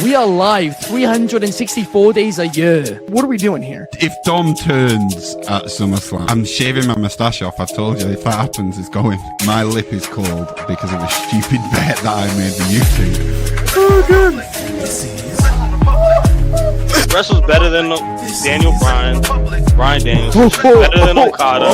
We are live 364 days a year. What are we doing here? If Dom turns at SummerSlam, I'm shaving my moustache off. I told you, if that happens, it's going. My lip is cold because of a stupid bet that I made with YouTube. Oh, good. Wrestle's better than Daniel Bryan. Bryan Daniels. Better than Okada.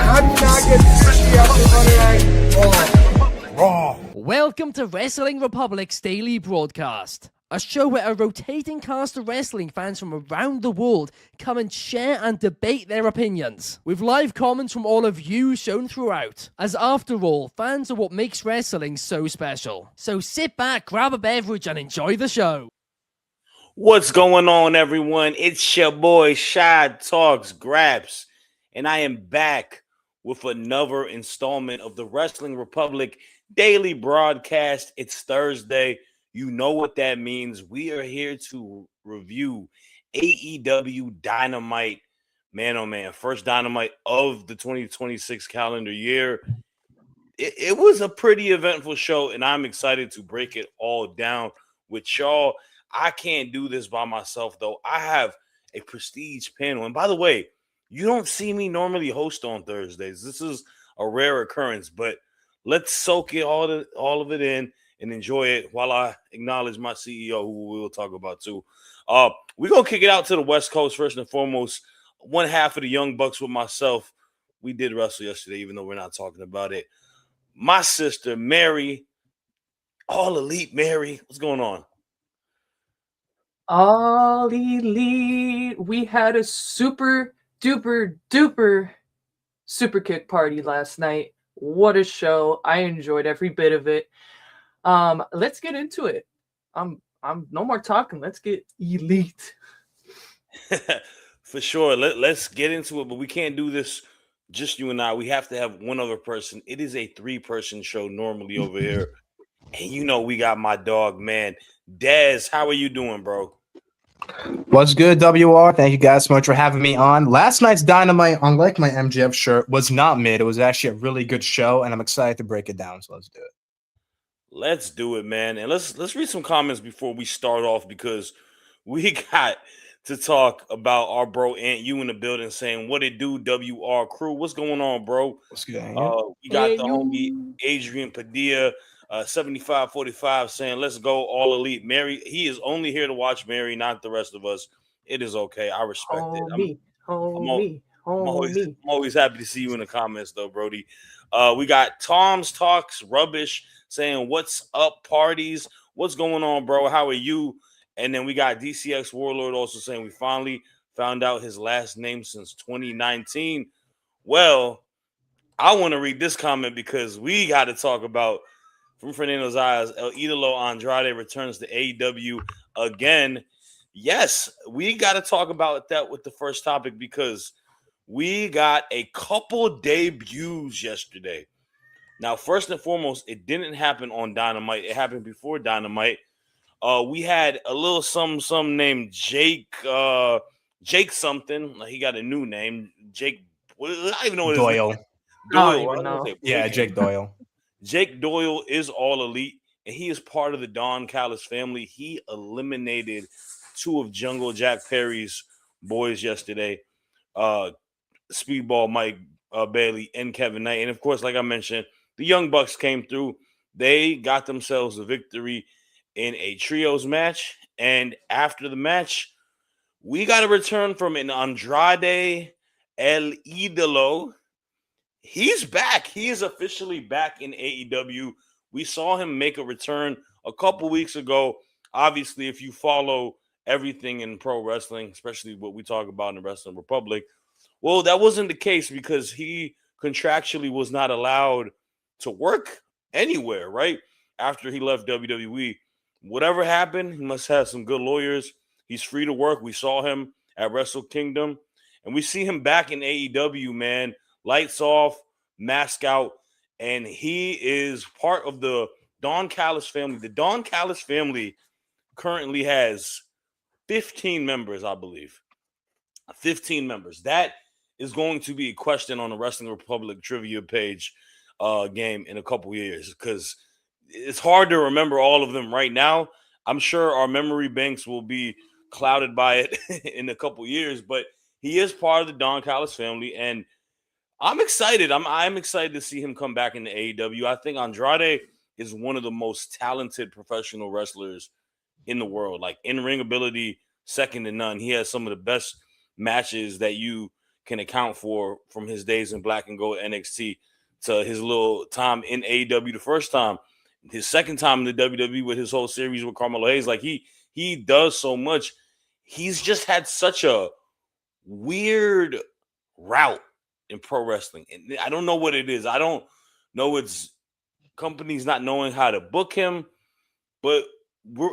How do you not get 50 after Monday Night Raw? Welcome to Wrestling Republic's daily broadcast, a show where a rotating cast of wrestling fans from around the world come and share and debate their opinions, with live comments from all of you shown throughout, as after all, fans are what makes wrestling so special. So sit back, grab a beverage, and enjoy the show. What's going on, everyone? It's your boy Shad Talks Graps, and I am back with another installment of the Wrestling Republic daily broadcast. It's Thursday. You know what that means. We are here to review AEW Dynamite. Man, oh man, first Dynamite of the 2026 calendar year. It was a pretty eventful show, and I'm excited to break it all down with y'all. I can't do this by myself, though. I have a prestige panel. And by the way, you don't see me normally host on Thursdays. This is a rare occurrence, but let's soak it all of it in and enjoy it while I acknowledge my CEO, who we'll talk about too. We're going to kick it out to the West Coast first and foremost. One half of the Young Bucks with myself. We did wrestle yesterday, even though we're not talking about it. My sister, Mary, All Elite Mary. What's going on? All Elite. We had a super duper super kick party last night. What a show. I enjoyed every bit of it. Let's get into it. I'm no more talking. Let's get elite. For sure. Let's get into it, but we can't do this just you and I. We have to have one other person. It is a 3-person show normally over here. And you know we got my dog, man. Dez, how are you doing, bro? What's good, WR? Thank you guys so much for having me on. Last night's Dynamite, unlike my MJF shirt, was not mid. It was actually a really good show, and I'm excited to break it down, so let's do it. Let's do it, man. And let's read some comments before we start off, because we got to talk about our bro Ant You in the building saying, what it do, WR crew? What's going on, bro? What's good? We got the homie Adrian Padilla, 7545 saying, let's go All Elite. Mary, he is only here to watch Mary, not the rest of us. It is okay. I respect it. I'm always happy to see you in the comments, though, Brody. We got Tom's Talks Rubbish saying, what's up, parties? What's going on, bro? How are you? And then we got DCX Warlord also saying, we finally found out his last name since 2019. Well, I want to read this comment because we got to talk about, from Fernando's eyes, El Idolo Andrade returns to AEW again. Yes, we got to talk about that with the first topic because we got a couple debuts yesterday. Now, first and foremost, it didn't happen on Dynamite. It happened before Dynamite. We had a little some named Jake something. He got a new name. Jake. I don't even know what Doyle. his name is. Doyle. Yeah, Jake Doyle. Jake Doyle is All Elite, and he is part of the Don Callis family. He eliminated 2 of Jungle Jack Perry's boys yesterday, Speedball Mike Bailey and Kevin Knight. And, of course, like I mentioned, the Young Bucks came through. They got themselves a victory in a trios match. And after the match, we got a return from an Andrade El Idolo. He's back. He is officially back in AEW. We saw him make a return a couple weeks ago. Obviously, if you follow everything in pro wrestling, especially what we talk about in the Wrestling Republic, well, that wasn't the case because he contractually was not allowed to work anywhere, right? After he left WWE. Whatever happened, he must have some good lawyers. He's free to work. We saw him at Wrestle Kingdom. And we see him back in AEW, man. Lights off, mask out, and he is part of the Don Callis family. The Don Callis family currently has 15 members, I believe. 15 members. That is going to be a question on the Wrestling Republic trivia page game in a couple years because it's hard to remember all of them right now. I'm sure our memory banks will be clouded by it in a couple years, but he is part of the Don Callis family, and I'm excited. I'm excited to see him come back into AEW. I think Andrade is one of the most talented professional wrestlers in the world. Like in-ring ability, second to none. He has some of the best matches that you can account for from his days in Black and Gold NXT to his little time in AEW the first time. His second time in the WWE with his whole series with Carmelo Hayes. Like he does so much. He's just had such a weird route in pro wrestling. And I don't know what it is. I don't know it's companies not knowing how to book him, but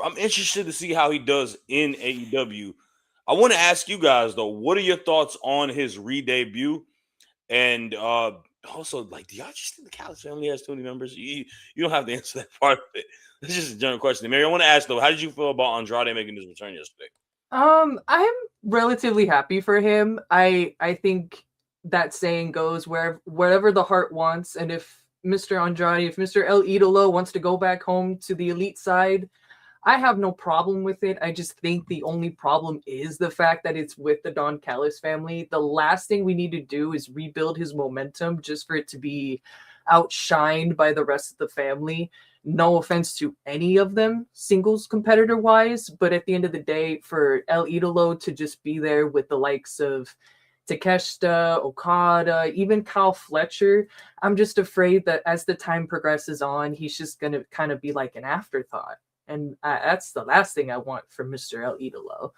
I'm interested to see how he does in AEW. I want to ask you guys though, what are your thoughts on his re-debut? And also, like, do y'all just think the Callis family has too many members? You don't have to answer that part of it. It's just a general question. Mary, I want to ask though, how did you feel about Andrade making his return yesterday? I'm relatively happy for him. I think that saying goes wherever the heart wants, and if Mr. Andrade, if Mr. El Idolo wants to go back home to the elite side, I have no problem with it. I just think the only problem is the fact that it's with the Don Callis family. The last thing we need to do is rebuild his momentum just for it to be outshined by the rest of the family. No offense to any of them, singles competitor wise, but at the end of the day, for El Idolo to just be there with the likes of Takeshita, Okada, even Kyle Fletcher, I'm just afraid that as the time progresses on, he's just going to kind of be like an afterthought. And that's the last thing I want from Mr. El Idolo.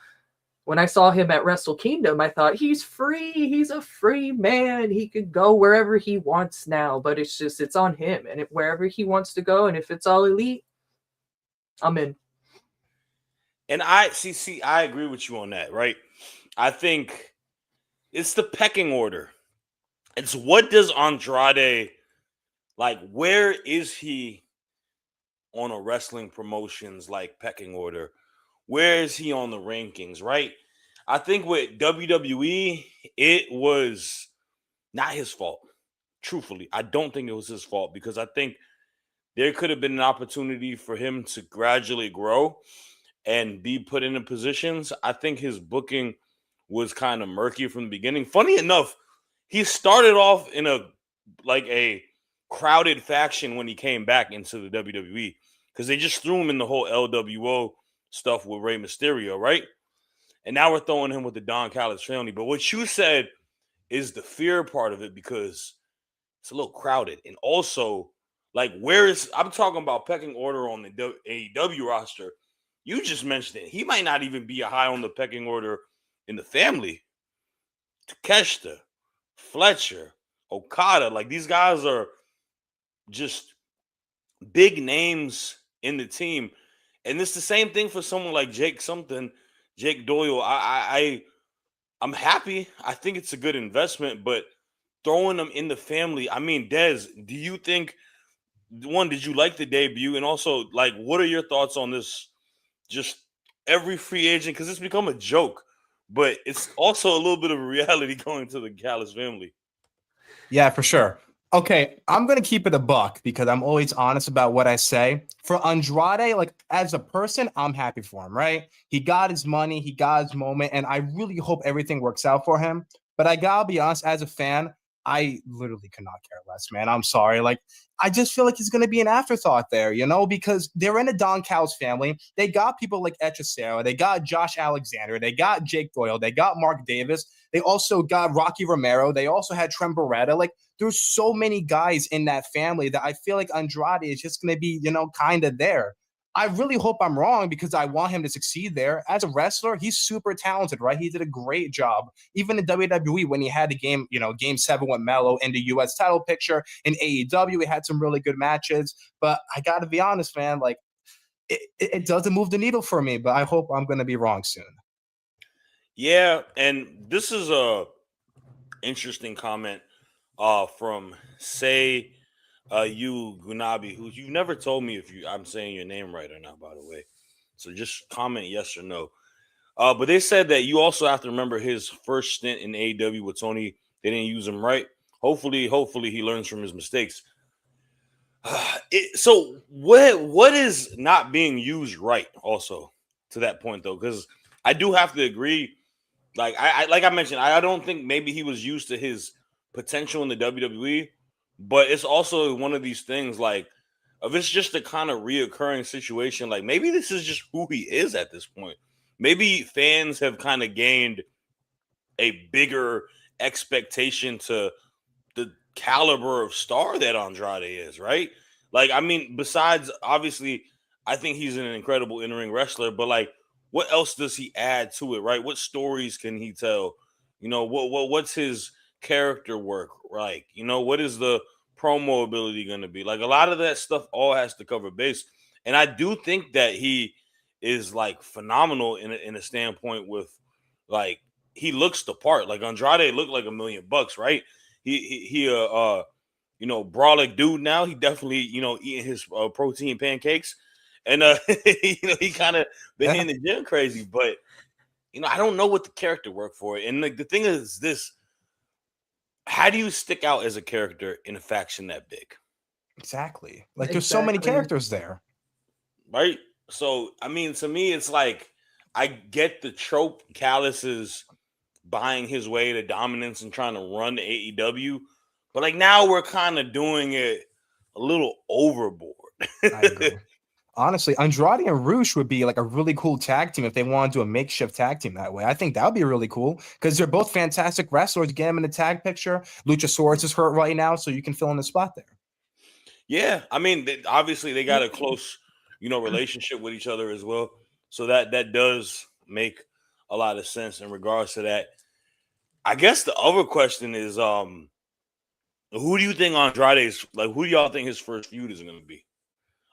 When I saw him at Wrestle Kingdom, I thought, he's free. He's a free man. He could go wherever he wants now, but it's on him. And wherever he wants to go, and if it's all elite, I'm in. And I agree with you on that, right? I think it's the pecking order. It's what does Andrade, like, where is he on a wrestling promotions like pecking order? Where is he on the rankings, right? I think with WWE, it was not his fault. Truthfully, I don't think it was his fault because I think there could have been an opportunity for him to gradually grow and be put into positions. I think his booking was kind of murky from the beginning. Funny enough, he started off in a crowded faction when he came back into the WWE because they just threw him in the whole LWO stuff with Rey Mysterio, right? And now we're throwing him with the Don Callis family. But what you said is the fear part of it because it's a little crowded. And also, like, I'm talking about pecking order on the AEW roster. You just mentioned it. He might not even be high on the pecking order in the family. Takeshita, Fletcher, Okada, like these guys are just big names in the team. And it's the same thing for someone like Jake Doyle. I'm happy. I think it's a good investment, but throwing them in the family. I mean, Dez, do you think, did you like the debut? And also, like, what are your thoughts on this? Just every free agent, because it's become a joke, but it's also a little bit of a reality going to the Callis family. Yeah, for sure. Okay, I'm going to keep it a buck because I'm always honest about what I say. For Andrade, like, as a person, I'm happy for him, right? He got his money, he got his moment, and I really hope everything works out for him. But I gotta be honest, as a fan, I literally could not care less, man. I'm sorry. Like, I just feel like he's going to be an afterthought there, because they're in a Don Callis family. They got people like Echecero. They got Josh Alexander. They got Jake Doyle. They got Mark Davis. They also got Rocky Romero. They also had Trent Beretta. Like, there's so many guys in that family that I feel like Andrade is just going to be, kind of there. I really hope I'm wrong because I want him to succeed there. As a wrestler, he's super talented, right? He did a great job. Even in WWE, when he had the game 7 with Melo in the U.S. title picture. In AEW, he had some really good matches. But I got to be honest, man, like, it doesn't move the needle for me, but I hope I'm going to be wrong soon. Yeah, and this is a interesting comment from you Gunabi, who you've never told me if I'm saying your name right or not, by the way. So just comment yes or no. But they said that you also have to remember his first stint in AEW with Tony. They didn't use him right. Hopefully he learns from his mistakes. So what is not being used right? Also to that point though, because I do have to agree. Like I mentioned, I don't think maybe he was used to his potential in the WWE, but it's also one of these things like if it's just a kind of reoccurring situation, like maybe this is just who he is at this point. Maybe fans have kind of gained a bigger expectation to the caliber of star that Andrade is, right? Like, I mean, besides obviously, I think he's an incredible in-ring wrestler, but like, what else does he add to it, right? What stories can he tell? You know, what's his character work like? You know, what is the promo ability going to be? Like, a lot of that stuff all has to cover base, and I do think that he is like phenomenal in a standpoint with like he looks the part. Like Andrade looked like $1,000,000, right? He you know, brolic dude now. He definitely, you know, eating his protein pancakes. And you know, he kind of been in the gym crazy, but you know, I don't know what the character work for it. And like the thing is this, how do you stick out as a character in a faction that big? Exactly. Like there's so many characters there. Right? So I mean, to me, it's like I get the trope Callis is buying his way to dominance and trying to run AEW, but like now we're kind of doing it a little overboard. I agree. Honestly, Andrade and Roosh would be like a really cool tag team if they want to do a makeshift tag team that way. I think that would be really cool because they're both fantastic wrestlers. Get them in the tag picture. Luchasaurus is hurt right now, so you can fill in the spot there. Yeah, I mean, obviously they got a close, you know, relationship with each other as well, so that does make a lot of sense in regards to that. I guess the other question is, who do you think Andrade's like? Who do y'all think his first feud is going to be?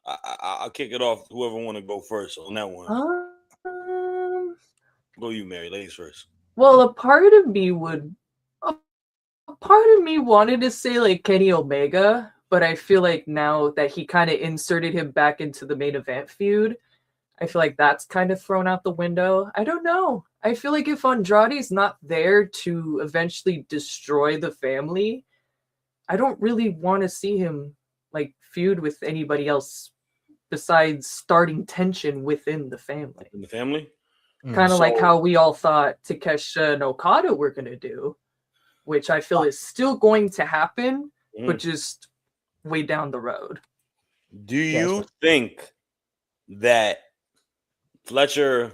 I'll kick it off. Whoever want to go first on that one. Go you, Mary. Ladies first. Well, a part of me wanted to say like Kenny Omega, but I feel like now that he kind of inserted him back into the main event feud, I feel like that's kind of thrown out the window. I don't know. I feel like if Andrade's not there to eventually destroy the family, I don't really want to see him like feud with anybody else besides starting tension within the family. In the family? Kind of like how we all thought Takeshita and Okada were going to do, which I feel is still going to happen, but just way down the road. Do you think that Fletcher,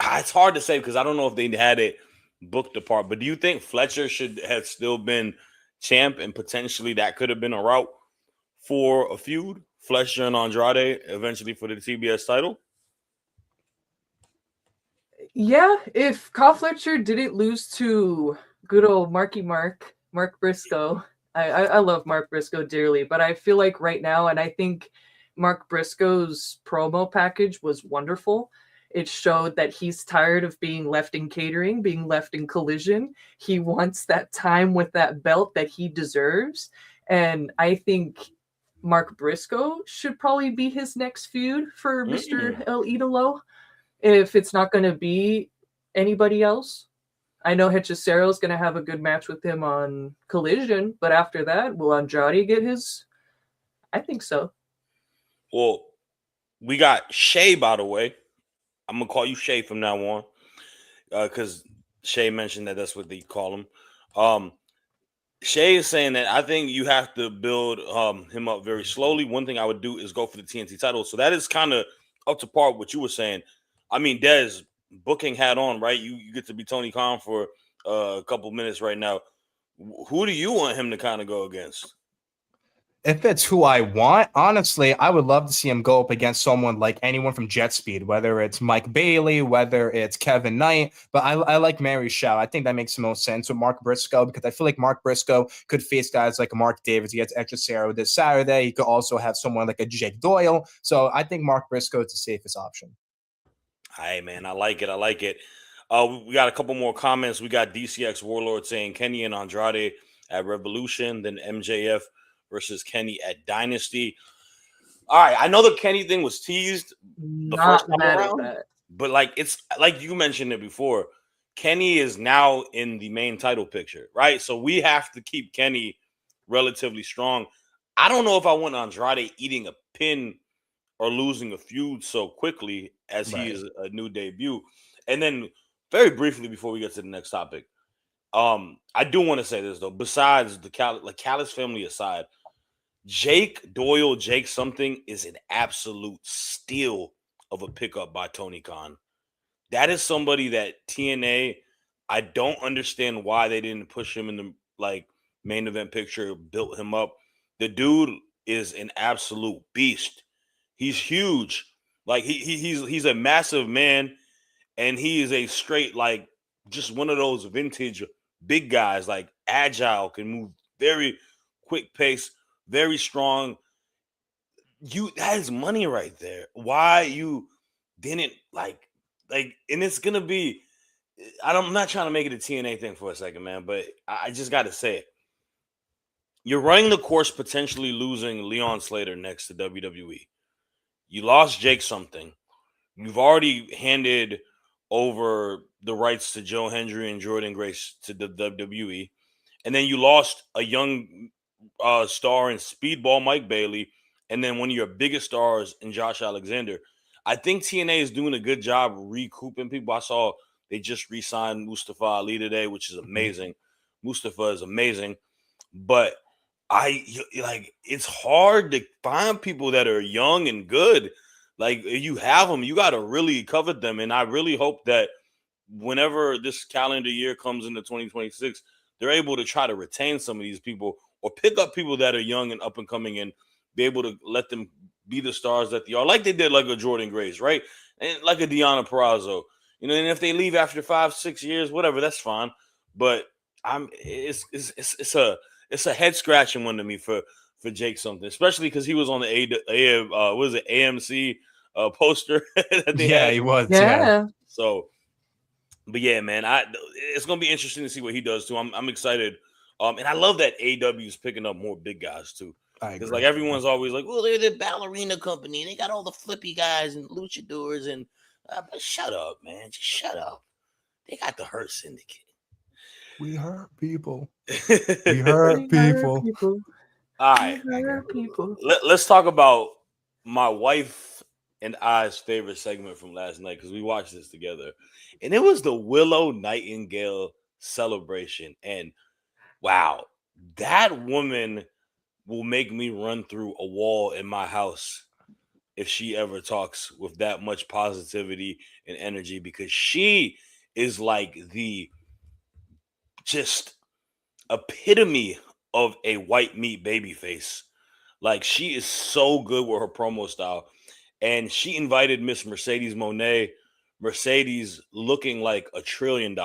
it's hard to say because I don't know if they had it booked apart, but do you think Fletcher should have still been champ and potentially that could have been a route for a feud? Fletcher and Andrade eventually for the TBS title? Yeah, if Kyle Fletcher didn't lose to good old Mark Briscoe, I love Mark Briscoe dearly, but I feel like right now, and I think Mark Briscoe's promo package was wonderful. It showed that he's tired of being left in catering, being left in collision. He wants that time with that belt that he deserves. And I think Mark Briscoe should probably be his next feud for Mr. El Idolo. If it's not going to be anybody else. I know Hechicero is going to have a good match with him on Collision, but after that, will Andrade get his? I think so. Well, we got Shay, by the way. I'm going to call you Shay from now on because Shay mentioned that that's what they call him. Shay is saying that I think you have to build him up very slowly. One thing I would do is go for the TNT title. So that is kind of up to par with what you were saying. I mean, Dez, booking hat on, right? You get to be Tony Khan for a couple minutes right now. Who do you want him to kind of go against? If it's who I want, honestly, I would love to see him go up against someone like anyone from Jet Speed, whether it's Mike Bailey, whether it's Kevin Knight. But I like Mary's shout. I think that makes the most sense with Mark Briscoe because I feel like Mark Briscoe could face guys like Mark Davis. He gets Hechicero this Saturday. He could also have someone like a Jake Doyle. So I think Mark Briscoe is the safest option. Hey, man, I like it. I like it. We got a couple more comments. We got DCX Warlord saying Kenny and Andrade at Revolution, then MJF versus Kenny at Dynasty. All right, I know the Kenny thing was teased the first time around, but like it's like you mentioned it before. Kenny is now in the main title picture, right? So we have to keep Kenny relatively strong. I don't know if I want Andrade eating a pin or losing a feud so quickly as he Right. is a new debut. And then very briefly before we get to the next topic, I do want to say this though. Besides the Callis family aside, Jake Doyle, Jake something is an absolute steal of a pickup by Tony Khan. That is somebody that TNA, I don't understand why they didn't push him in the main event picture, built him up. The dude is an absolute beast. He's huge. Like he's a massive man, and he is a straight just one of those vintage big guys, like agile, can move very quick pace, very strong. That is money right there. Why you didn't and it's gonna be I'm not trying to make it a TNA thing for a second, man, but I just gotta say it. You're running the course potentially losing Leon Slater next to WWE. You lost Jake something. You've already handed over the rights to Joe Hendry and Jordan Grace to the WWE. And then you lost a young star in Speedball Mike Bailey, and then one of your biggest stars in Josh Alexander. I think TNA is doing a good job recouping people. I saw they just re-signed Mustafa Ali today, which is amazing. Mustafa is amazing. But it's hard to find people that are young and good. Like, you have them, you got to really covet them. And I really hope that whenever this calendar year comes into 2026, they're able to try to retain some of these people or pick up people that are young and up and coming and be able to let them be the stars that they are, like they did like a Jordan Grace, right? And like a Deonna Purrazzo. And if they leave after 5-6 years, whatever, that's fine. But it's a head scratching one to me for Jake something, especially because he was on the AMC poster that they had. He was. Yeah. So, but yeah, man, it's gonna be interesting to see what he does too. I'm excited, and I love that AEW is picking up more big guys too. Because everyone's always like, well, they're the ballerina company and they got all the flippy guys and luchadors and but shut up, man, just shut up. They got the Hurt Syndicate. We hurt people. We hurt people. All right, let's talk about my wife and I's favorite segment from last night, because we watched this together, and it was the Willow Nightingale celebration. And wow, that woman will make me run through a wall in my house if she ever talks with that much positivity and energy, because she is like the just epitome of a white meat baby face. Like, she is so good with her promo style. And she invited Miss Mercedes Moné. Mercedes looking like $1 trillion.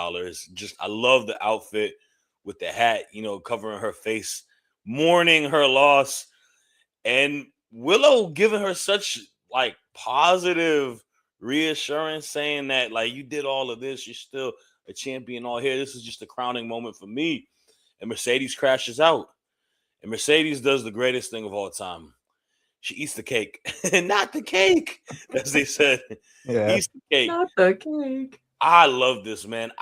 Just, I love the outfit with the hat, covering her face, mourning her loss. And Willow giving her such positive reassurance, saying that you did all of this, you're still a champion all here. This is just a crowning moment for me. And Mercedes crashes out. And Mercedes does the greatest thing of all time. She eats the cake. Not the cake, as they said. Yeah. Eats the cake. Not the cake. I love this, man.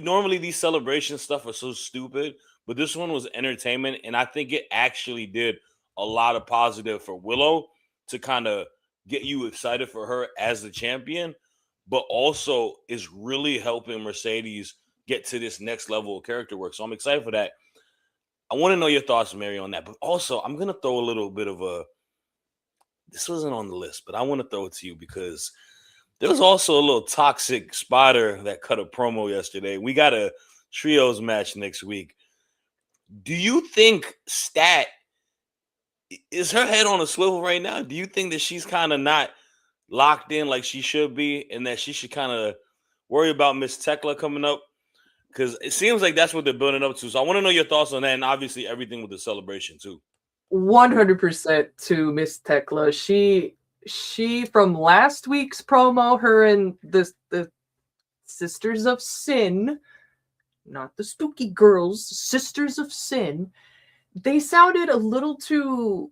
Normally these celebration stuff are so stupid, but this one was entertainment, and I think it actually did a lot of positive for Willow to kind of get you excited for her as the champion, but also is really helping Mercedes get to this next level of character work. So I'm excited for that. I want to know your thoughts, Mary, on that. But also, I'm going to throw a little bit of this wasn't on the list, but I want to throw it to you because there was also a little toxic spotter that cut a promo yesterday. We got a trios match next week. Do you think Stat, is her head on a swivel right now? Do you think that she's kind of not locked in like she should be, and that she should kind of worry about Miss Tekla coming up? Because it seems like that's what they're building up to. So I want to know your thoughts on that, and obviously everything with the celebration too. 100% to Miss Tekla. She from last week's promo, her and the Sisters of Sin, not the Spooky Girls, Sisters of Sin, they sounded a little too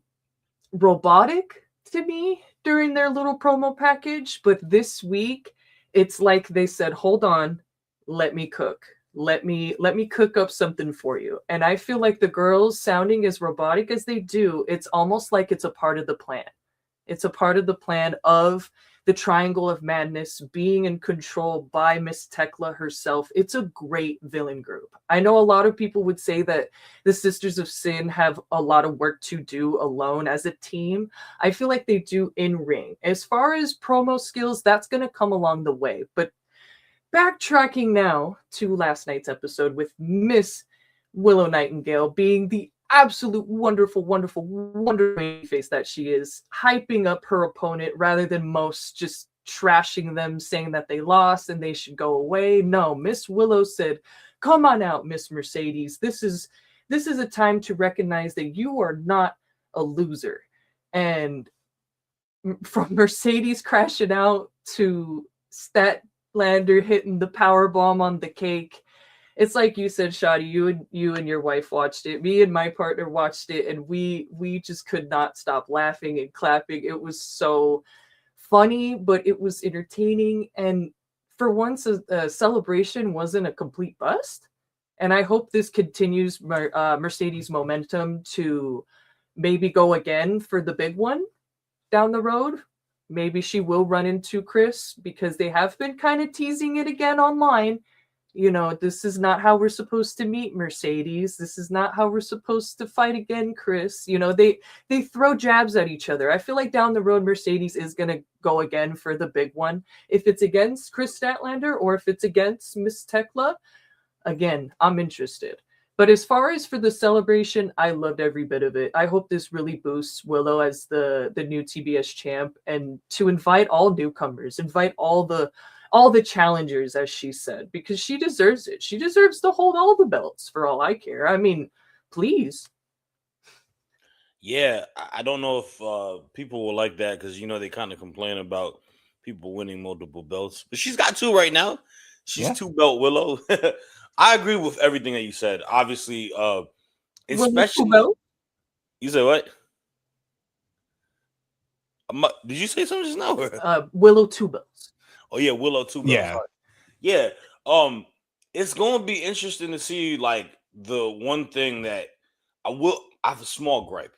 robotic to me during their little promo package. But this week, it's like they said, hold on, let me cook. let me cook up something for you. And I feel like the girls sounding as robotic as they do, it's almost like it's a part of the plan. It's a part of the plan of the Triangle of Madness being in control by Miss Tekla herself. It's a great villain group. I know a lot of people would say that the Sisters of Sin have a lot of work to do alone as a team. I feel like they do in ring. As far as promo skills, that's going to come along the way. But backtracking now to last night's episode with Miss Willow Nightingale being the absolute wonderful face that she is, hyping up her opponent rather than most just trashing them, saying that they lost and they should go away. No, Miss Willow said, "Come on out, Miss Mercedes. This is a time to recognize that you are not a loser." And from Mercedes crashing out to Statlander hitting the power bomb on the cake, it's like you said, Shadi, you and your wife watched it. Me and my partner watched it, and we just could not stop laughing and clapping. It was so funny, but it was entertaining. And for once, a celebration wasn't a complete bust. And I hope this continues Mercedes' momentum to maybe go again for the big one down the road. Maybe she will run into Chris, because they have been kind of teasing it again online. You know, this is not how we're supposed to meet, Mercedes. This is not how we're supposed to fight again, Chris. You know, they throw jabs at each other. I feel like down the road, Mercedes is going to go again for the big one. If it's against Chris Statlander or if it's against Miss Tekla, again, I'm interested. But as far as for the celebration, I loved every bit of it. I hope this really boosts Willow as the new TBS champ, and to invite all newcomers, invite all the challengers, as she said, because she deserves it. She deserves to hold all the belts for all I care. I mean, please. Yeah, I don't know if people will like that, because they kind of complain about people winning multiple belts, but she's got two right now. She's 2-belt Willow. I agree with everything that you said. Obviously, especially you said what? Did you say something just now? Willow 2 belts. Oh yeah, Willow 2 belts. Yeah. Sorry. Yeah. It's gonna be interesting to see, like, the one thing that I have a small gripe,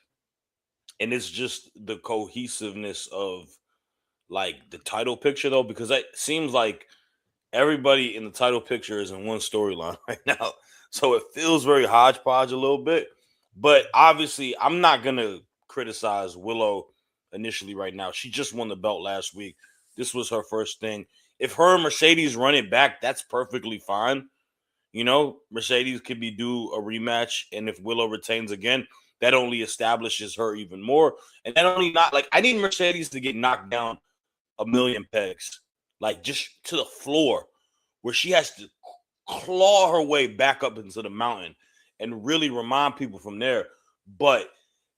and it's just the cohesiveness of, like, the title picture, though, because it seems like everybody in the title picture is in one storyline right now. So it feels very hodgepodge a little bit. But obviously, I'm not going to criticize Willow initially right now. She just won the belt last week. This was her first thing. If her and Mercedes run it back, that's perfectly fine. Mercedes could be due a rematch. And if Willow retains again, that only establishes her even more. And that only not, like, I need Mercedes to get knocked down a million pegs, like, just to the floor, where she has to claw her way back up into the mountain and really remind people from there. But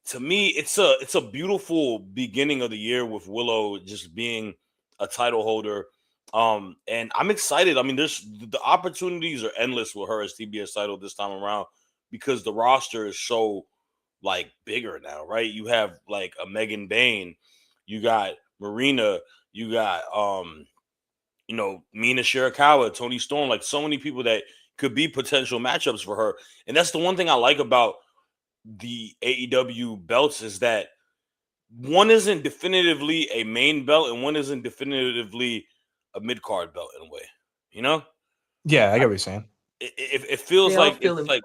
to me, it's a beautiful beginning of the year with Willow just being a title holder. And I'm excited. I mean, the opportunities are endless with her as TBS title this time around, because the roster is so, like, bigger now, right? You have, like, a Megan Bain, you got Marina, you got Mina Shirakawa, Toni Storm, like, so many people that could be potential matchups for her. And that's the one thing I like about the AEW belts, is that one isn't definitively a main belt and one isn't definitively a mid-card belt in a way. Yeah, I get what you're saying. It feels like it's like,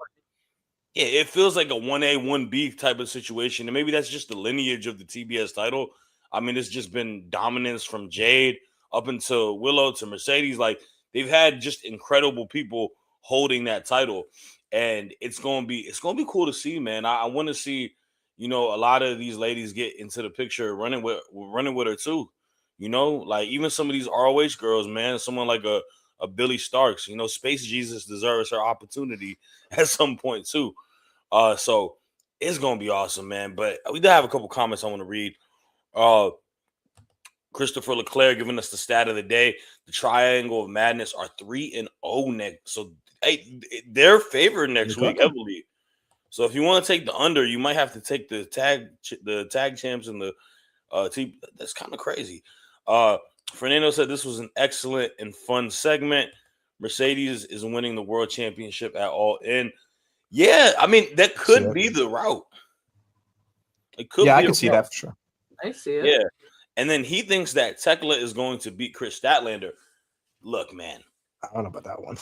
yeah, it feels like a 1A, 1B type of situation. And maybe that's just the lineage of the TBS title. I mean, it's just been dominance from Jade up until Willow to Mercedes. Like, they've had just incredible people holding that title. And it's gonna be cool to see, man. I want to see, a lot of these ladies get into the picture running with her too. Like, even some of these ROH girls, man, someone like a Billy Starks, Space Jesus deserves her opportunity at some point too. So it's gonna be awesome, man. But we do have a couple comments I want to read. Christopher Leclerc giving us the stat of the day. The Triangle of Madness are 3-0 next. So, hey, they're favored next week heavily. So if you want to take the under, you might have to take the tag champs and the team. That's kind of crazy. Fernando said this was an excellent and fun segment. Mercedes is winning the world championship at All In. Yeah, I mean, that See could it. be the route. It could Yeah, be I can a see route. that for sure. I see it. Yeah. And then he thinks that Tekla is going to beat Chris Statlander. Look, man, I don't know about that one.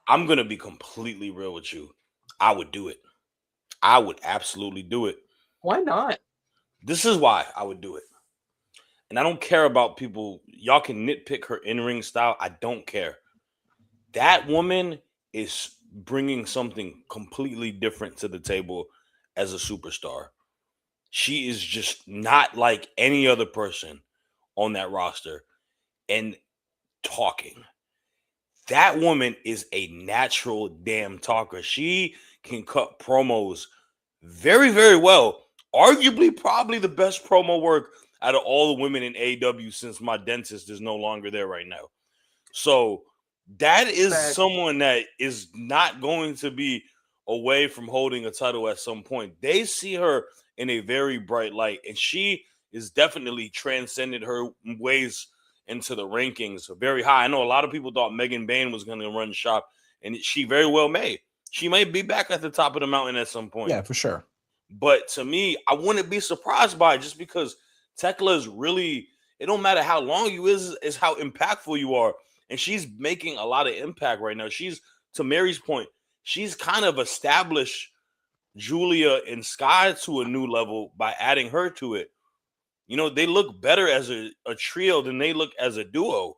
I'm going to be completely real with you. I would do it. I would absolutely do it. Why not? This is why I would do it. And I don't care about people. Y'all can nitpick her in-ring style. I don't care. That woman is bringing something completely different to the table as a superstar. She is just not like any other person on that roster. And talking. That woman is a natural damn talker. She can cut promos very, very well. Arguably, probably the best promo work out of all the women in AEW since my dentist is no longer there right now. So that is Facts. someone that is not going to be away from holding a title at some point. They see her in a very bright light, and she is definitely transcended her ways into the rankings very high. I know a lot of people thought Megan Bain was going to run shop, and she very well may. She may be back at the top of the mountain at some point. Yeah, for sure. But to me, I wouldn't be surprised by it just because Tekla is really, it don't matter how long you is how impactful you are. And she's making a lot of impact right now. She's, to Mary's point, she's kind of established Julia and Sky to a new level by adding her to it. You know, they look better as a trio than they look as a duo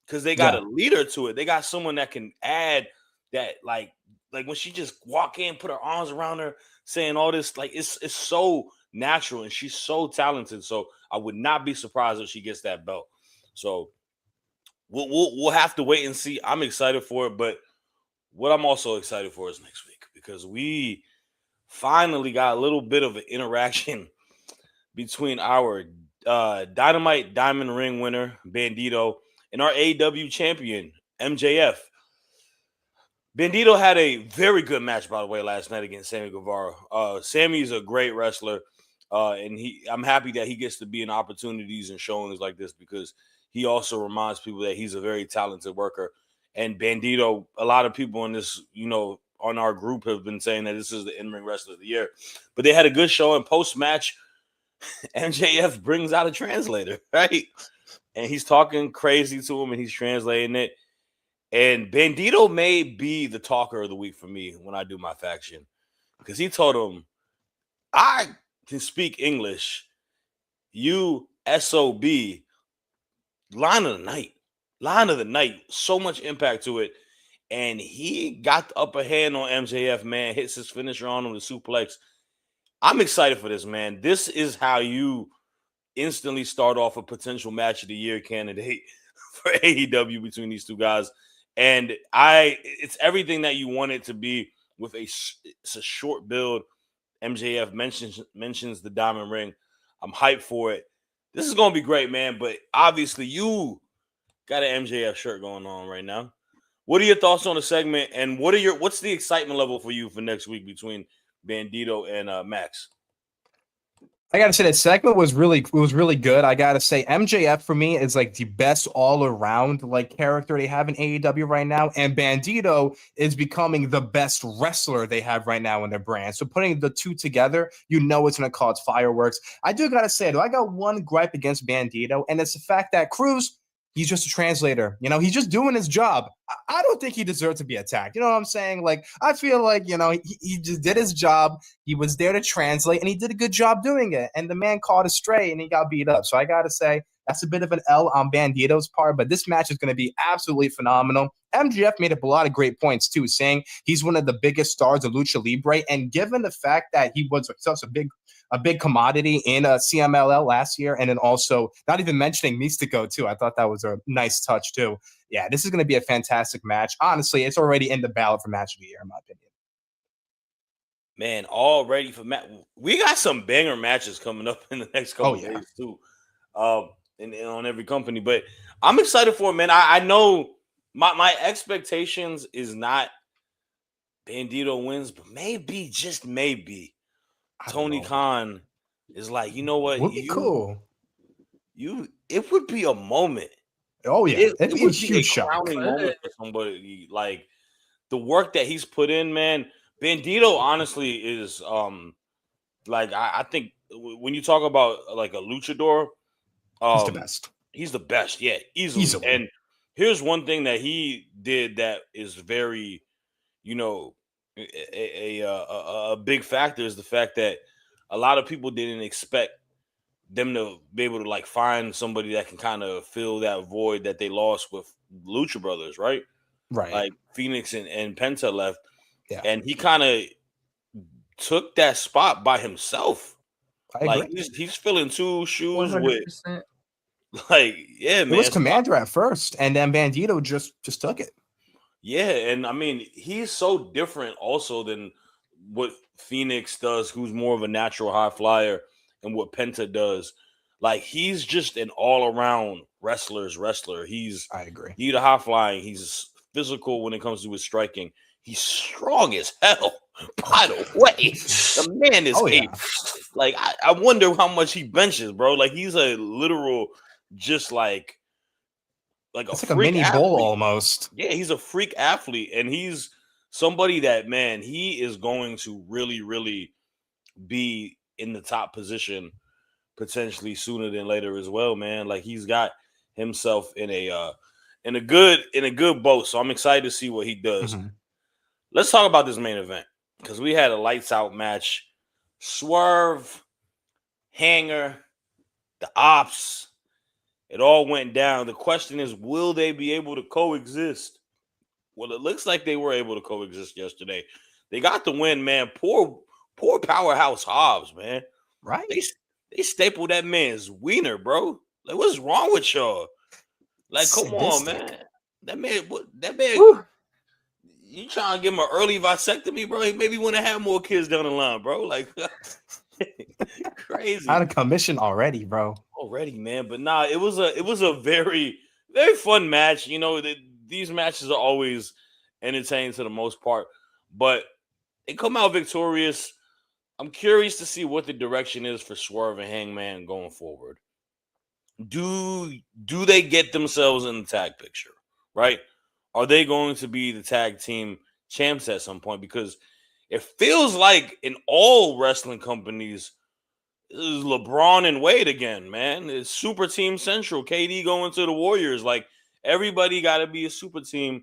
because they got a leader to it. They got someone that can add that, like when she just walk in, put her arms around her, saying all this, like it's so natural, and she's so talented. So I would not be surprised if she gets that belt. So we'll have to wait and see. I'm excited for it, but what I'm also excited for is next week because we finally got a little bit of an interaction between our Dynamite Diamond Ring winner, Bandito, and our AEW champion, MJF. Bandito had a very good match, by the way, last night against Sammy Guevara. Sammy's a great wrestler, and I'm happy that he gets to be in opportunities and showings like this because he also reminds people that he's a very talented worker. And Bandito, a lot of people in this, on our group have been saying that this is the in-ring wrestler of the year. But they had a good show, and post-match, MJF brings out a translator, right? And he's talking crazy to him, and he's translating it. And Bandito may be the talker of the week for me when I do my faction because he told him, I can speak English. You SOB, line of the night, so much impact to it. And he got the upper hand on MJF, man, hits his finisher on him, the suplex. I'm excited for this, man. This is how you instantly start off a potential match of the year candidate for AEW between these two guys. And it's everything that you want it to be with it's a short build. MJF mentions the diamond ring. I'm hyped for it. This is going to be great, man. But obviously you got an MJF shirt going on right now. What are your thoughts on the segment? And what's the excitement level for you for next week between Bandito and Max? I gotta say that segment was really good. I gotta say MJF for me is like the best all around character they have in AEW right now, and Bandito is becoming the best wrestler they have right now in their brand. So putting the two together, it's gonna cause fireworks. I do gotta say though, I got one gripe against Bandito, and it's the fact that Cruz, he's just a translator. He's just doing his job. I don't think he deserved to be attacked. You know what I'm saying? I feel like, he just did his job. He was there to translate, and he did a good job doing it. And the man caught a stray, and he got beat up. So I got to say, that's a bit of an L on Bandito's part, but this match is going to be absolutely phenomenal. MJF made up a lot of great points, too, saying he's one of the biggest stars of Lucha Libre. And given the fact that he was such a big commodity in CMLL last year, and then also not even mentioning Mystico, too. I thought that was a nice touch, too. Yeah, this is going to be a fantastic match. Honestly, it's already in the ballot for match of the year, in my opinion. Man, already for match. We got some banger matches coming up in the next couple of days, too, and on every company. But I'm excited for it, man. I know my expectations is not Bandito wins, but maybe, just maybe, Tony Khan is like, you know what? Would be cool. It would be a moment Oh yeah, it'd be a would huge shock. crowning moment for somebody. Like the work that he's put in, man. Bandito honestly is like I think when you talk about like a luchador, He's the best. He's the best, yeah, easily. And here's one thing that he did that is very, you know, a big factor is the fact that a lot of people didn't expect them to be able to like find somebody that can kind of fill that void that they lost with Lucha Brothers, right? Right. Like Phoenix and Penta left, Yeah. and he kind of took that spot by himself. I Like agree. he's filling two shoes 100%. with, like, yeah, man. It was Commander at first, and then Bandito just took it. Yeah, and I mean, he's so different also than what Phoenix does, who's more of a natural high flyer, and what Penta does. Like he's just an all-around wrestler. I agree. He's a high flying. He's physical when it comes to his striking. He's strong as hell. By the way, the man is like I wonder how much he benches, bro. Like he's a literal, just like it's like a mini bull almost. Yeah, he's a freak athlete, and he's somebody that, man, he is going to really, really be in the top position potentially sooner than later as well, man. Like he's got himself in a good boat. So I'm excited to see what he does. Mm-hmm. Let's talk about this main event because we had a lights out match. Swerve, Hanger, the Ops. It all went down. The question is, will they be able to coexist? Well, it looks like they were able to coexist yesterday. They got the win, man. Poor Powerhouse Hobbs, man. Right? They stapled that man's wiener, bro. Like, what's wrong with y'all? Like, come on, man. That man. Woo. You trying to give him an early vasectomy, bro? He maybe want to have more kids down the line, bro. Like, crazy. Out of commission already, bro. Already, man. But nah, it was a very, very fun match. You know, these matches are always entertaining to the most part, but they come out victorious. I'm curious to see what the direction is for Swerve and Hangman going forward. Do they get themselves in the tag picture, right? Are they going to be the tag team champs at some point? Because it feels like in all wrestling companies, this is LeBron and Wade again, man. It's super team central. KD going to the Warriors. Like, everybody got to be a super team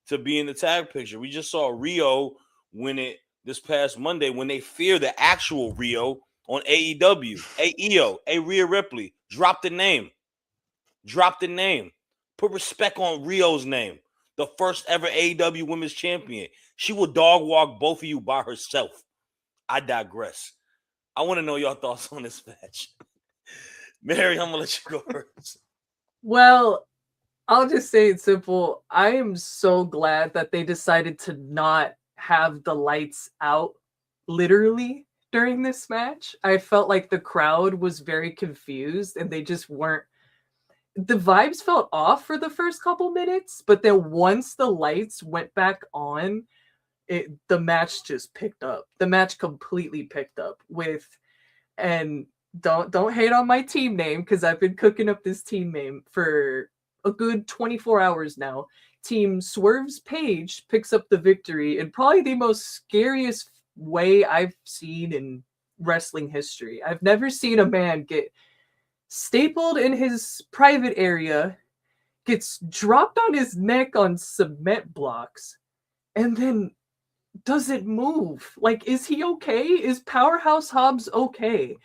to be in the tag picture. We just saw Rio win it this past Monday when they fear the actual Rio on AEW. AEO, Rhea Ripley. Drop the name. Put respect on Rio's name. The first ever AEW Women's Champion. She will dog walk both of you by herself. I digress. I want to know your thoughts on this match. Mary, I'm going to let you go first. Well, I'll just say it simple. I am so glad that they decided to not have the lights out literally during this match. I felt like the crowd was very confused and they just weren't. The vibes felt off for the first couple minutes, but then once the lights went back on, the match just picked up. The match completely picked up with, and don't hate on my team name because I've been cooking up this team name for a good 24 hours now. Team Swerve's Page picks up the victory in probably the most scariest way I've seen in wrestling history. I've never seen a man get stapled in his private area, gets dropped on his neck on cement blocks, and then doesn't move. Like, is he okay? Is Powerhouse Hobbs okay?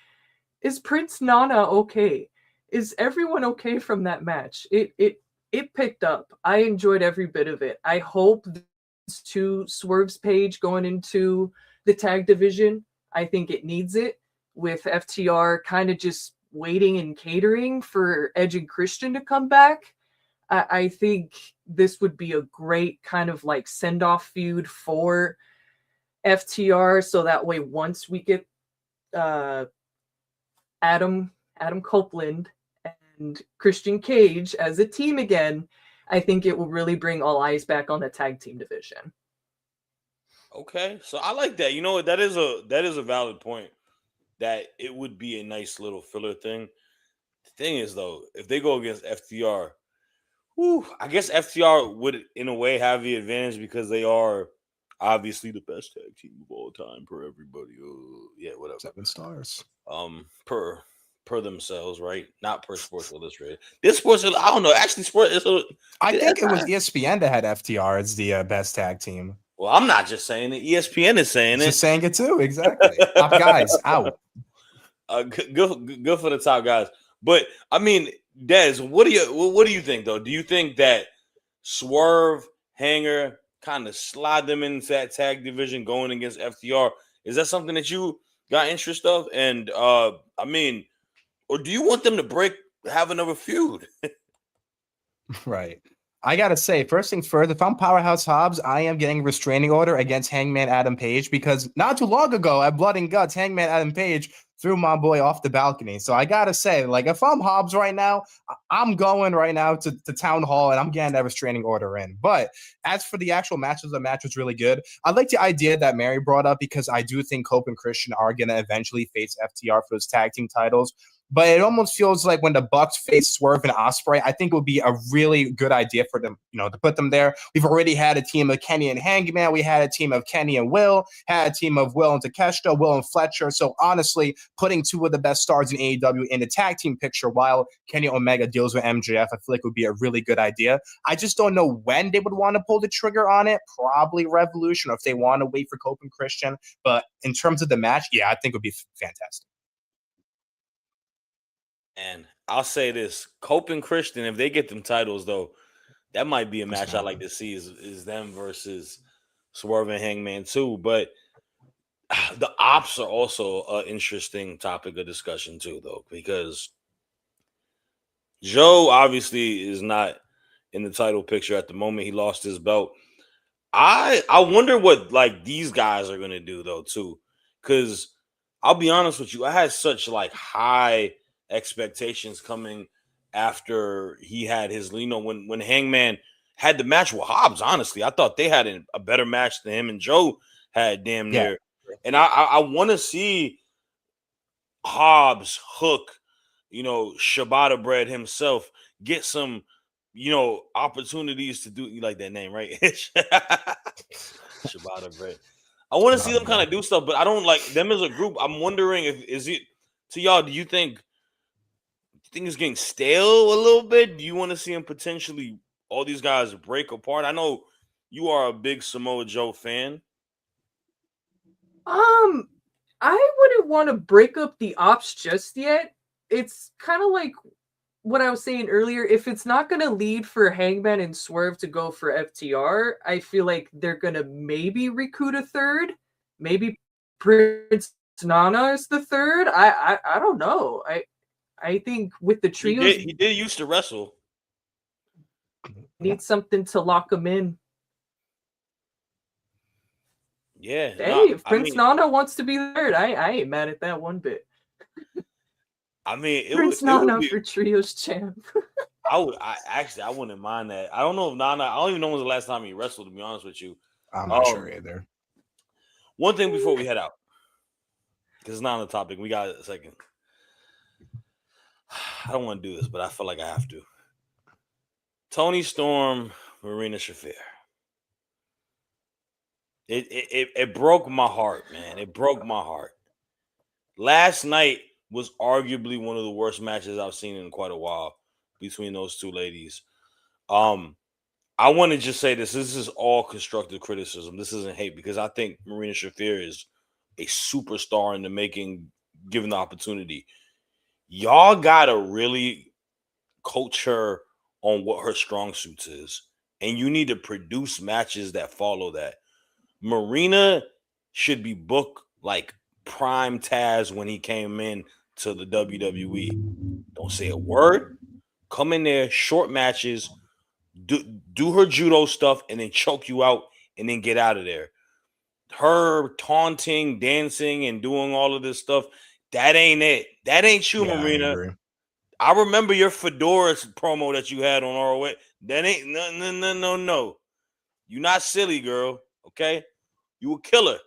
Is Prince Nana okay? Is everyone okay from that match? It picked up. I enjoyed every bit of it. I hope to Swerve's Page going into the tag division. I think it needs it with FTR kind of just waiting and catering for Edge and Christian to come back. I think this would be a great kind of like send-off feud for FTR, so that way once we get Adam Copeland and Christian Cage as a team again, I think it will really bring all eyes back on the tag team division. Okay, so I like that. You know what? That is a valid point. That it would be a nice little filler thing. The thing is, though, if they go against FTR, I guess FTR would, in a way, have the advantage because they are obviously the best tag team of all time per everybody. Yeah, whatever. 7 stars. Per themselves, right? Not per Sports Illustrated. This Sports, I don't know. Actually, I think it was ESPN that had FTR as the best tag team. Well, I'm not just saying it. ESPN is saying it. Just saying it too. Exactly. Top guys out. Good for the top guys. But I mean, Dez, what do you think though? Do you think that Swerve, Hanger kind of slide them into that tag division going against FTR? Is that something that you got interest of? And I mean, or do you want them to have another feud? Right. I gotta say, first things first, if I'm Powerhouse Hobbs, I am getting a restraining order against Hangman Adam Page because not too long ago at Blood and Guts, Hangman Adam Page threw my boy off the balcony. So I gotta say, like, if I'm Hobbs right now, I'm going right now to Town Hall and I'm getting that restraining order in. But as for the actual matches, the match was really good. I like the idea that Mary brought up because I do think Cope and Christian are gonna eventually face FTR for those tag team titles. But it almost feels like when the Bucks face Swerve and Ospreay, I think it would be a really good idea for them, to put them there. We've already had a team of Kenny and Hangman. We had a team of Kenny and Will, had a team of Will and Takeshita, Will and Fletcher. So honestly, putting two of the best stars in AEW in the tag team picture while Kenny Omega deals with MJF, I feel like would be a really good idea. I just don't know when they would want to pull the trigger on it. Probably Revolution, or if they want to wait for Cope and Christian. But in terms of the match, yeah, I think it would be fantastic. And I'll say this, Cope and Christian, if they get them titles, though, that might be a match I like to see is them versus Swerve and Hangman too. But the ops are also an interesting topic of discussion too, though, because Joe obviously is not in the title picture at the moment. He lost his belt. I wonder what like these guys are gonna do though too, because I'll be honest with you, I had such like high expectations coming after he had his when Hangman had the match with Hobbs. Honestly, I thought they had a better match than him and Joe had damn near. And I want to see Hobbs hook, Shibata Bread himself, get some, opportunities to do. You like that name, right? Shibata Bread. I want to see them kind of do stuff, but I don't like them as a group. I'm wondering is it to y'all, do you think it's getting stale a little bit? Do you want to see him potentially all these guys break apart? I know you are a big Samoa Joe fan. I wouldn't want to break up the ops just yet. It's kind of like what I was saying earlier. If it's not going to lead for Hangman and Swerve to go for FTR, I feel like they're going to maybe recruit a third. Maybe Prince Nana is the third. I don't know. I think with the trio, he did used to wrestle. Need something to lock him in. Yeah. Hey, if Prince Nana wants to be third, I ain't mad at that one bit. I mean, Prince Nana for trios champ. I wouldn't mind that. I don't know if Nana. I don't even know when was the last time he wrestled. To be honest with you, I'm not sure either. One thing before we head out, because it's not on the topic. We got a second. I don't want to do this, but I feel like I have to. Tony Storm, Marina Shafir. It broke my heart, man. It broke my heart. Last night was arguably one of the worst matches I've seen in quite a while between those two ladies. I want to just say this. This is all constructive criticism. This isn't hate, because I think Marina Shafir is a superstar in the making, given the opportunity. Y'all got to really coach her on what her strong suits is. And you need to produce matches that follow that. Marina should be booked like prime Taz when he came in to the WWE. Don't say a word. Come in there, short matches, do her judo stuff, and then choke you out and then get out of there. Her taunting, dancing, and doing all of this stuff, that ain't it. That ain't you, Marina. I remember your fedora promo that you had on ROH. That ain't no. You're not silly, girl. Okay? You a killer.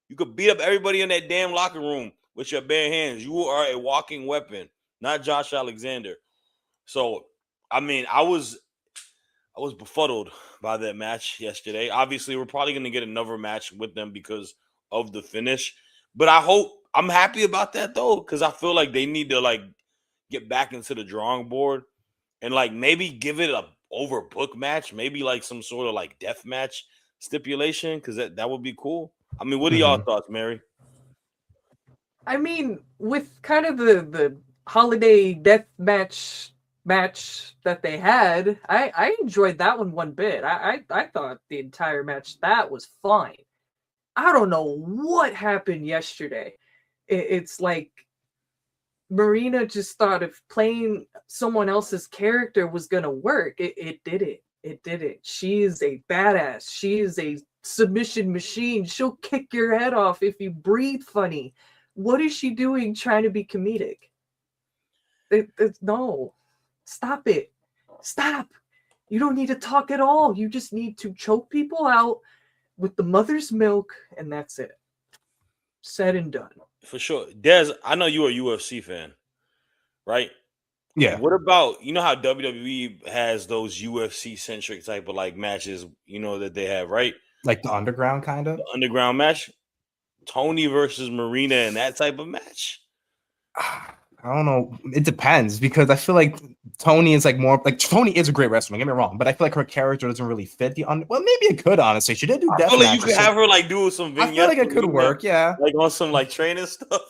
You could beat up everybody in that damn locker room with your bare hands. You are a walking weapon, not Josh Alexander. So, I mean, I was befuddled by that match yesterday. Obviously, we're probably going to get another match with them because of the finish. But I'm happy about that though, because I feel like they need to like get back into the drawing board and like maybe give it a overbook match, maybe like some sort of like death match stipulation, because that would be cool. I mean, what are y'all thoughts, Mary? I mean, with kind of the holiday death match that they had, I enjoyed that one bit. I thought the entire match that was fine. I don't know what happened yesterday. It's like Marina just thought if playing someone else's character was gonna work. It didn't. It didn't. She is a badass. She is a submission machine. She'll kick your head off if you breathe funny. What is she doing trying to be comedic? No. Stop it. Stop. You don't need to talk at all. You just need to choke people out with the mother's milk, and that's it. Said and done. For sure. Des, I know you're a UFC fan, right? Yeah. What about, you know how WWE has those UFC-centric type of like matches, you know, that they have, right? Like the underground kind of? The underground match. Tony versus Marina and that type of match. I don't know. It depends because I feel like Tony is like more like Tony is a great wrestler. Don't get me wrong, but I feel like her character doesn't really fit the well, maybe it could honestly. She did do death I feel like you matches, could have her like do some vignettes. I feel like it could work, yeah. Like on some like training stuff.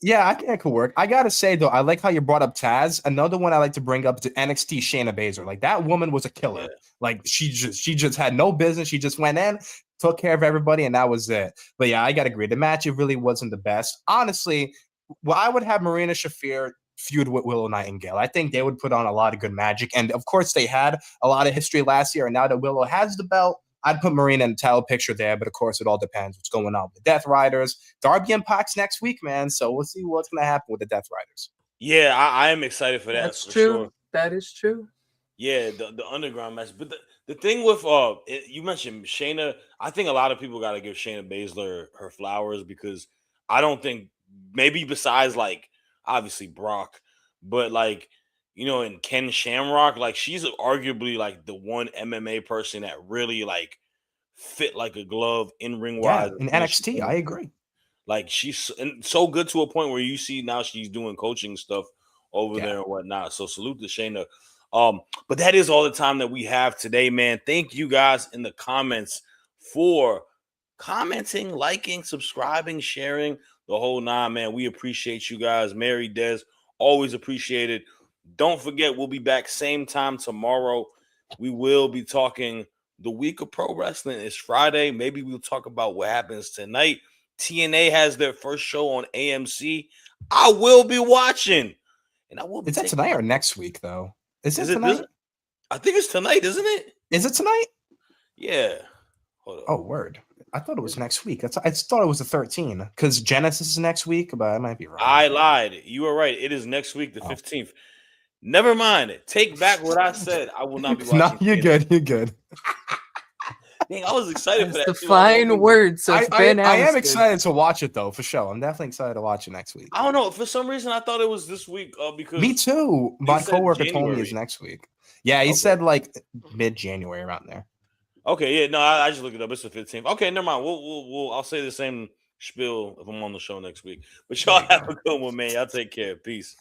Yeah, I think it could work. I gotta say though, I like how you brought up Taz. Another one I like to bring up is NXT Shayna Baszler. Like that woman was a killer. Yeah. Like she just had no business. She just went in, took care of everybody, and that was it. But yeah, I gotta agree. The match it really wasn't the best. Honestly, well, I would have Marina Shafir feud with Willow Nightingale. I think they would put on a lot of good magic. And of course, they had a lot of history last year. And now that Willow has the belt, I'd put Marina in the title picture there. But of course, it all depends what's going on with the Death Riders. Darby and Pac's next week, man. So we'll see what's going to happen with the Death Riders. Yeah, I am excited for that. That's for true. Sure. That is true. Yeah, the underground match. But the thing with you mentioned Shayna, I think a lot of people got to give Shayna Baszler her flowers because I don't think maybe besides like obviously Brock, but like, you know, and Ken Shamrock, like she's arguably like the one MMA person that really like fit like a glove in ring wise. Yeah, in NXT, I agree. Like she's so good to a point where you see now she's doing coaching stuff over there and whatnot. So salute to Shayna. But that is all the time that we have today, man. Thank you guys in the comments for commenting, liking, subscribing, sharing the whole nine, man. We appreciate you guys. Mary, Des, always appreciate it. Don't forget, we'll be back same time tomorrow. We will be talking the week of pro wrestling. It's Friday. Maybe we'll talk about what happens tonight. TNA has their first show on AMC. I will be watching. And I will be. Is that tonight or next week, though? Is it tonight? I think it's tonight, isn't it? Is it tonight? Yeah. Hold on. Oh, word. I thought it was next week. I thought it was the 13th because Genesis is next week, but I might be wrong. I lied. You were right. It is next week, the 15th. Never mind. Take back what I said. I will not be watching. No, you're good. You're good. Dang, I was excited for that. The fine words of Ben I am excited to watch it, though, for sure. I'm definitely excited to watch it next week. I don't know. For some reason, I thought it was this week because... Me too. My coworker told me it's next week. Yeah, he said like mid-January around there. Okay, yeah, no, I just looked it up. It's the 15th. Okay, never mind. We'll I'll say the same spiel if I'm on the show next week. But y'all have a good one, man. Y'all take care. Peace.